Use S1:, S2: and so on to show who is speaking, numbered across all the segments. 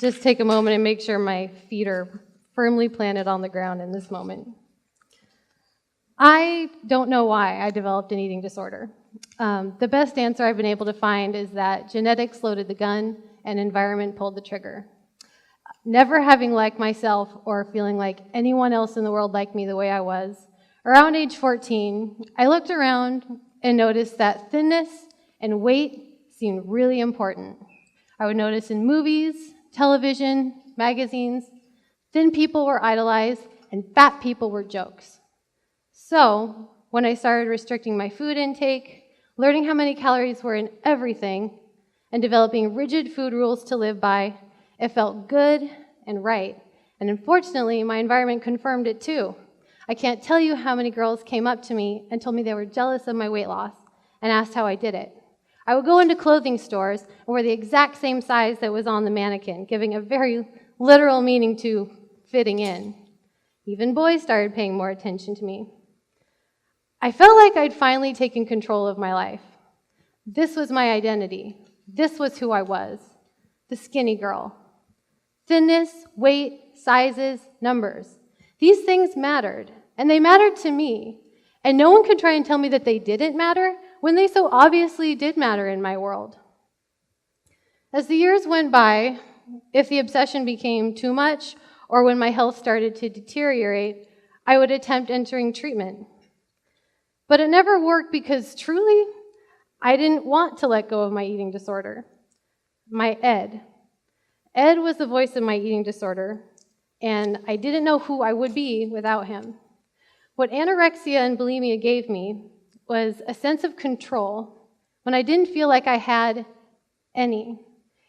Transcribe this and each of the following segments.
S1: just take a moment and make sure my feet are firmly planted on the ground in this moment. I don't know why I developed an eating disorder. The best answer I've been able to find is that genetics loaded the gun and environment pulled the trigger. Never having liked myself or feeling like anyone else in the world liked me the way I was, around age 14, I looked around and noticed that thinness and weight seemed really important. I would notice in movies, television, magazines, thin people were idolized and fat people were jokes. So, when I started restricting my food intake, learning how many calories were in everything, and developing rigid food rules to live by, it felt good and right. And unfortunately, my environment confirmed it too. I can't tell you how many girls came up to me and told me they were jealous of my weight loss and asked how I did it. I would go into clothing stores and wear the exact same size that was on the mannequin, giving a very literal meaning to fitting in. Even boys started paying more attention to me. I felt like I'd finally taken control of my life. This was my identity. This was who I was, the skinny girl. Thinness, weight, sizes, numbers. These things mattered, and they mattered to me. And no one could try and tell me that they didn't matter when they so obviously did matter in my world. As the years went by, if the obsession became too much, or when my health started to deteriorate, I would attempt entering treatment. But it never worked because, truly, I didn't want to let go of my eating disorder. My Ed. Ed was the voice of my eating disorder, and I didn't know who I would be without him. What anorexia and bulimia gave me was a sense of control when I didn't feel like I had any.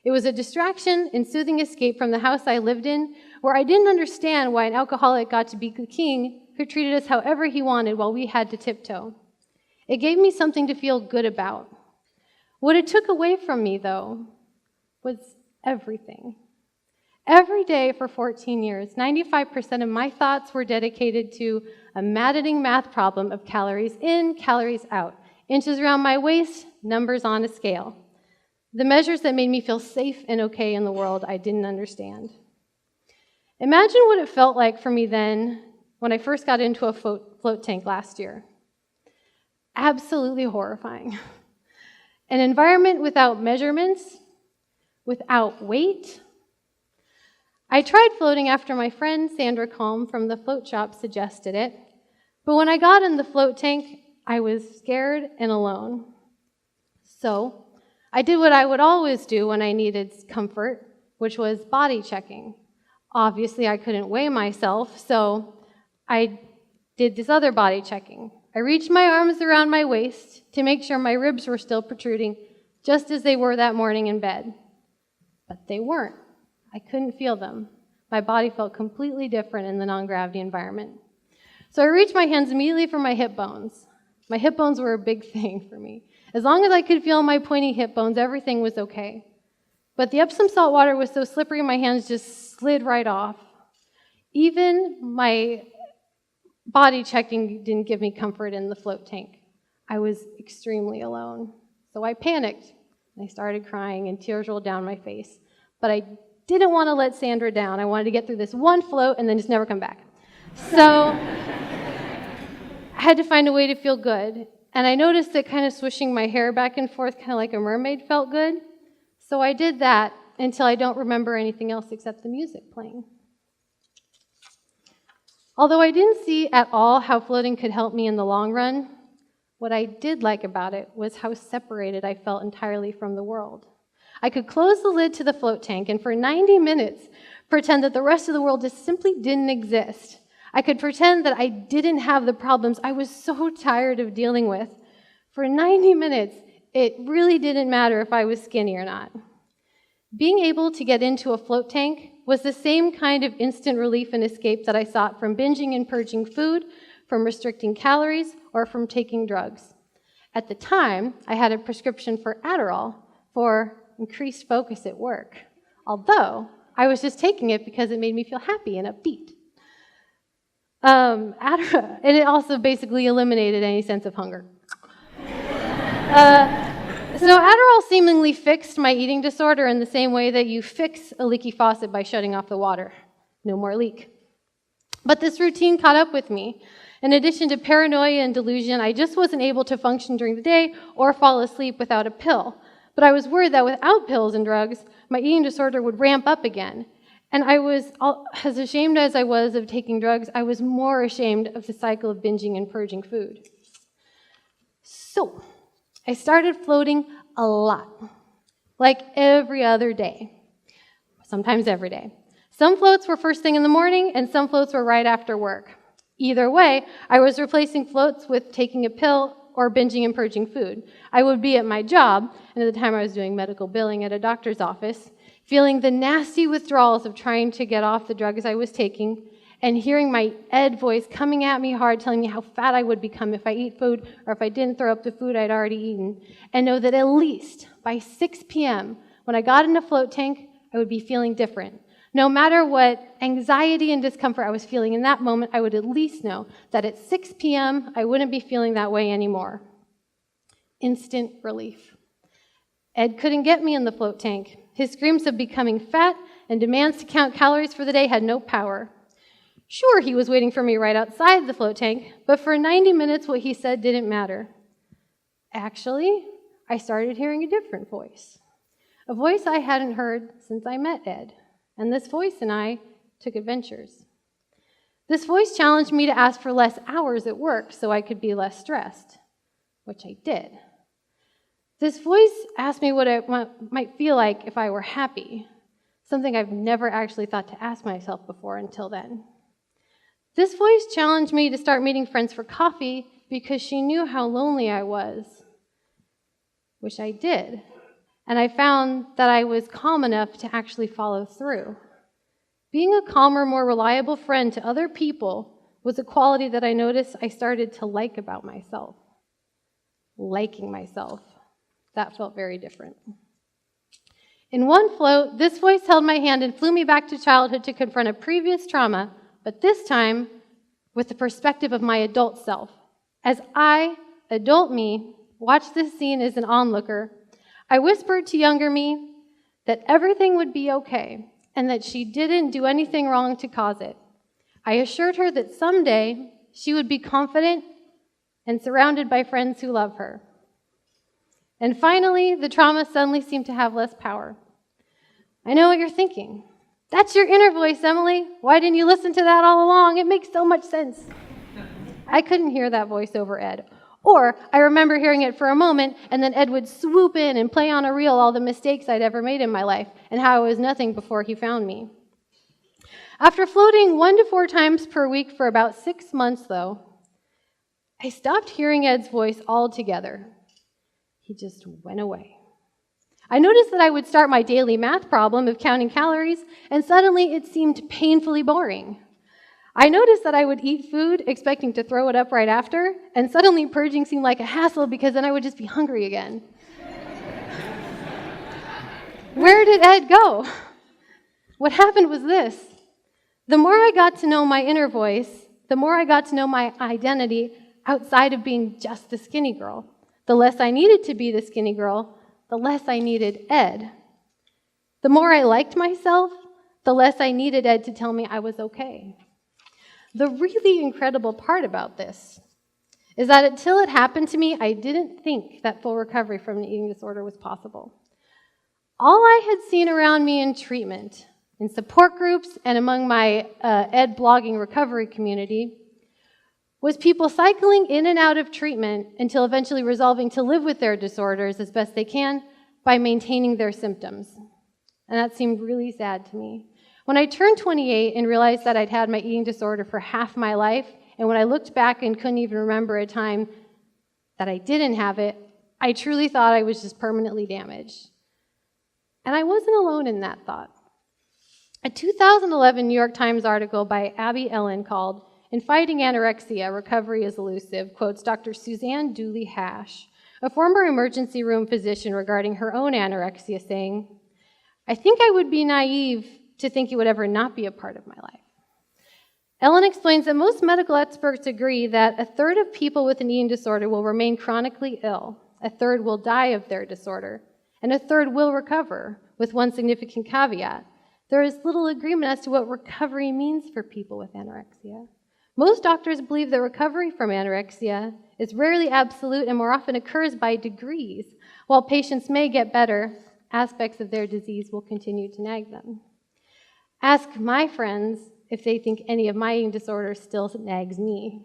S1: It was a distraction and soothing escape from the house I lived in, where I didn't understand why an alcoholic got to be the king who treated us however he wanted while we had to tiptoe. It gave me something to feel good about. What it took away from me, though, was everything. Every day for 14 years, 95% of my thoughts were dedicated to a maddening math problem of calories in, calories out, inches around my waist, numbers on a scale. The measures that made me feel safe and okay in the world I didn't understand. Imagine what it felt like for me then when I first got into a float tank last year. Absolutely horrifying. An environment without measurements, without weight. I tried floating after my friend Sandra Colm from the float shop suggested it, but when I got in the float tank, I was scared and alone. So I did what I would always do when I needed comfort, which was body checking. Obviously, I couldn't weigh myself, so I did this other body checking. I reached my arms around my waist to make sure my ribs were still protruding, just as they were that morning in bed. But they weren't. I couldn't feel them. My body felt completely different in the non-gravity environment. So I reached my hands immediately for my hip bones. My hip bones were a big thing for me. As long as I could feel my pointy hip bones, everything was okay. But the Epsom salt water was so slippery, my hands just slid right off. Even my body checking didn't give me comfort in the float tank. I was extremely alone. So I panicked, and I started crying, and tears rolled down my face. But I didn't want to let Sandra down. I wanted to get through this one float and then just never come back. So I had to find a way to feel good. And I noticed that kind of swishing my hair back and forth, kind of like a mermaid, felt good. So I did that until I don't remember anything else except the music playing. Although I didn't see at all how floating could help me in the long run, what I did like about it was how separated I felt entirely from the world. I could close the lid to the float tank and for 90 minutes pretend that the rest of the world just simply didn't exist. I could pretend that I didn't have the problems I was so tired of dealing with. For 90 minutes, it really didn't matter if I was skinny or not. Being able to get into a float tank was the same kind of instant relief and escape that I sought from binging and purging food, from restricting calories, or from taking drugs. At the time, I had a prescription for Adderall for increased focus at work, although I was just taking it because it made me feel happy and upbeat. Adderall, and it also basically eliminated any sense of hunger. So Adderall seemingly fixed my eating disorder in the same way that you fix a leaky faucet by shutting off the water. No more leak. But this routine caught up with me. In addition to paranoia and delusion, I just wasn't able to function during the day or fall asleep without a pill. But I was worried that without pills and drugs, my eating disorder would ramp up again. And I was, as ashamed as I was of taking drugs, I was more ashamed of the cycle of binging and purging food. So, I started floating a lot, like every other day, sometimes every day. Some floats were first thing in the morning, and some floats were right after work. Either way, I was replacing floats with taking a pill or binging and purging food. I would be at my job, and at the time I was doing medical billing at a doctor's office, feeling the nasty withdrawals of trying to get off the drugs I was taking, and hearing my ed voice coming at me hard, telling me how fat I would become if I eat food or if I didn't throw up the food I'd already eaten, and know that at least by 6 p.m., when I got in a float tank, I would be feeling different. No matter what anxiety and discomfort I was feeling in that moment, I would at least know that at 6 p.m., I wouldn't be feeling that way anymore. Instant relief. Ed couldn't get me in the float tank. His screams of becoming fat and demands to count calories for the day had no power. Sure, he was waiting for me right outside the float tank, but for 90 minutes, what he said didn't matter. Actually, I started hearing a different voice. A voice I hadn't heard since I met Ed. And this voice and I took adventures. This voice challenged me to ask for less hours at work so I could be less stressed, which I did. This voice asked me what it might feel like if I were happy, something I've never actually thought to ask myself before until then. This voice challenged me to start meeting friends for coffee because she knew how lonely I was, which I did. And I found that I was calm enough to actually follow through. Being a calmer, more reliable friend to other people was a quality that I noticed I started to like about myself. Liking myself. That felt very different. In one float, this voice held my hand and flew me back to childhood to confront a previous trauma, but this time with the perspective of my adult self. As I, adult me, watched this scene as an onlooker, I whispered to younger me that everything would be okay and that she didn't do anything wrong to cause it. I assured her that someday she would be confident and surrounded by friends who love her. And finally, the trauma suddenly seemed to have less power. I know what you're thinking. That's your inner voice, Emily. Why didn't you listen to that all along? It makes so much sense. I couldn't hear that voice over Ed. Or I remember hearing it for a moment, and then Ed would swoop in and play on a reel all the mistakes I'd ever made in my life, and how I was nothing before he found me. After floating 1 to 4 times per week for about 6 months, though, I stopped hearing Ed's voice altogether. He just went away. I noticed that I would start my daily math problem of counting calories, and suddenly it seemed painfully boring. I noticed that I would eat food expecting to throw it up right after, and suddenly purging seemed like a hassle because then I would just be hungry again. Where did Ed go? What happened was this. The more I got to know my inner voice, the more I got to know my identity outside of being just the skinny girl. The less I needed to be the skinny girl, the less I needed Ed. The more I liked myself, the less I needed Ed to tell me I was okay. The really incredible part about this is that until it happened to me, I didn't think that full recovery from an eating disorder was possible. All I had seen around me in treatment, in support groups, and among my Ed blogging recovery community was people cycling in and out of treatment until eventually resolving to live with their disorders as best they can by maintaining their symptoms. And that seemed really sad to me. When I turned 28 and realized that I'd had my eating disorder for half my life, and when I looked back and couldn't even remember a time that I didn't have it, I truly thought I was just permanently damaged. And I wasn't alone in that thought. A 2011 New York Times article by Abby Ellen called "In Fighting Anorexia, Recovery is Elusive" quotes Dr. Suzanne Dooley Hash, a former emergency room physician, regarding her own anorexia, saying, "I think I would be naive to think it would ever not be a part of my life." Ellen explains that most medical experts agree that 1/3 of people with an eating disorder will remain chronically ill. a third will die of their disorder, and a third will recover, with one significant caveat. There is little agreement as to what recovery means for people with anorexia. Most doctors believe that recovery from anorexia is rarely absolute and more often occurs by degrees. While patients may get better, aspects of their disease will continue to nag them. Ask my friends if they think any of my eating disorder still nags me.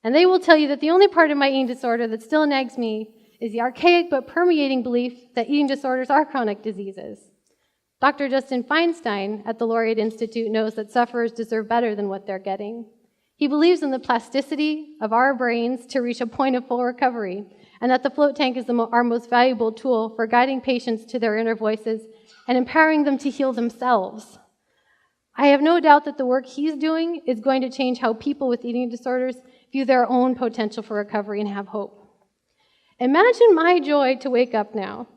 S1: And they will tell you that the only part of my eating disorder that still nags me is the archaic but permeating belief that eating disorders are chronic diseases. Dr. Justin Feinstein at the Laureate Institute knows that sufferers deserve better than what they're getting. He believes in the plasticity of our brains to reach a point of full recovery, and that the float tank is our most valuable tool for guiding patients to their inner voices and empowering them to heal themselves. I have no doubt that the work he's doing is going to change how people with eating disorders view their own potential for recovery and have hope. Imagine my joy to wake up now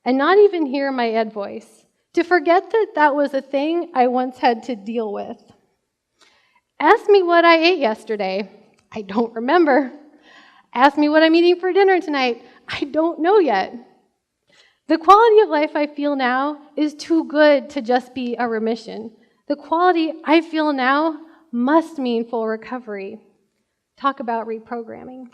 S1: and not even hear my Ed voice, to forget that that was a thing I once had to deal with. Ask me what I ate yesterday. I don't remember. Ask me what I'm eating for dinner tonight. I don't know yet. The quality of life I feel now is too good to just be a remission. The quality I feel now must mean full recovery. Talk about reprogramming.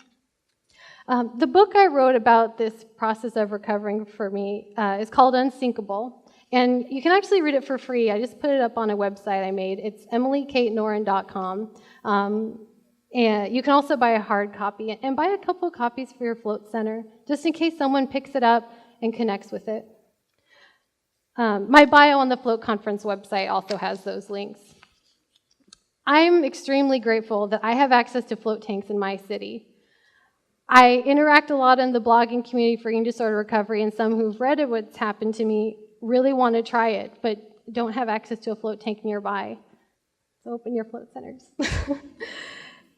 S1: The book I wrote about this process of recovering for me is called Unsinkable, and you can actually read it for free. I just put it up on a website I made. It's emilykatennoren.com. And you can also buy a hard copy, and buy a couple copies for your float center, just in case someone picks it up and connects with it. My bio on the Float Conference website also has those links. I'm extremely grateful that I have access to float tanks in my city. I interact a lot in the blogging community for eating disorder recovery, and some who've read what's happened to me really want to try it, but don't have access to a float tank nearby. So open your float centers.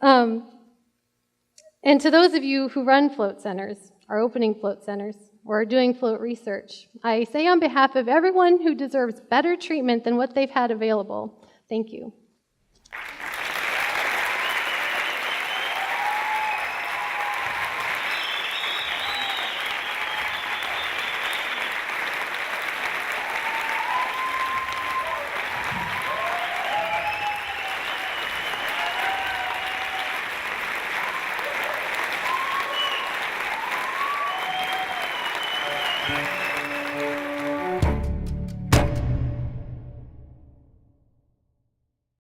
S1: And to those of you who run float centers, are opening float centers, or are doing float research, I say on behalf of everyone who deserves better treatment than what they've had available, thank you.
S2: Thank you.